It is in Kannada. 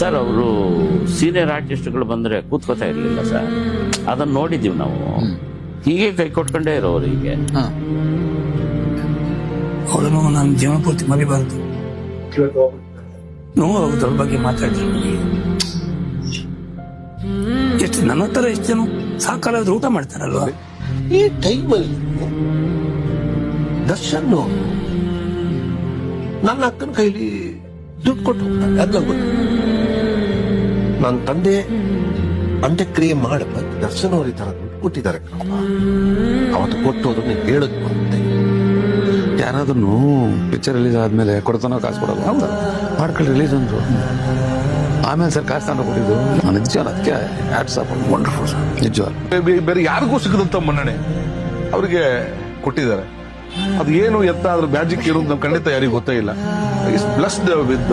ಸರ್ ಅವರು ಸೀನಿಯರ್ ಆರ್ಟಿಸ್ಟ್ಗಳು ಬಂದ್ರೆ ಕೂತ್ಕೋತಾ ಇರ್ಲಿಲ್ಲ ಸರ್, ಅದನ್ನ ನೋಡಿದೀವಿ ನಾವು. ಹೀಗೆ ಕೈ ಕೊಟ್ಕೊಂಡೇ ಇರೋರು ಹೀಗೆ. ಅವಳನ್ನು ನಾನು ಜೀವನ ಪೂರ್ತಿ ಮರಿಬಾರದು. ನೋವು ಅವ್ರ ಬಗ್ಗೆ ಮಾತಾಡ್ತೀನಿ. ಎಷ್ಟು ನನ್ನ ಹತ್ರ ಎಷ್ಟು ಜನ ಸಾಕಾಲಾದ್ರೂ ಊಟ ಮಾಡ್ತಾರಲ್ವಾ? ಈ ಟೈಮಲ್ಲಿ ದರ್ಶನ್ ನನ್ನ ಅಕ್ಕನ ಕೈಲಿ ದುಡ್ಡು ಕೊಟ್ಟು ಹೋಗ್ತಾರೆ. ಅದ್ಲ ಗೊತ್ತು ನನ್ನ ತಂದೆ ಅಂತ್ಯಕ್ರಿಯೆ ಮಾಡಪ್ಪ ದರ್ಶನ್ ಅವ್ರ ಈ ತರ ದುಡ್ಡು ಕೊಟ್ಟಿದ್ದಾರೆ ಕಣಪ್ಪ. ಅವತ್ತು ಕೊಟ್ಟು ಹೋದ್ರು ನೀನು ಹೇಳೋದು ಬಂದೆ. ಯಾರಾದ್ರೂ ಪಿಕ್ಚರ್ ರಿಲೀಸ್ ಆದ್ಮೇಲೆ ಕೊಡ್ತಾನೋ ಕಾಸು ಕೊಡಲ್ಲ ಅಂತ ಮಾಡ್ಕೊಂಡು ರಿಲೀಸ್ ಅಂದ್ರು. ಆಮೇಲೆ ಸರ್ ಕಾಸು ತಂದು ಕೊಟ್ಟಿದ್ದು ನಿಜ. ಅದಕ್ಕೆ ಹ್ಯಾಟ್ಸ್ ಆಫ್, ವಂಡರ್ಫುಲ್ ನಿಜ. ಬೇರೆ ಯಾರಿಗೂ ಸಿಗದಂತ ಮನ್ನಣೆ ಅವ್ರಿಗೆ ಕೊಟ್ಟಿದ್ದಾರೆ. ಅದು ಏನು ಎತ್ತ ಅದ್ರ ಮ್ಯಾಜಿಕ್ ಇರೋದು ನಮ್ ಖಂಡಿತ ಯಾರಿಗೂ ಗೊತ್ತೇ ಇಲ್ಲ. Is blessed with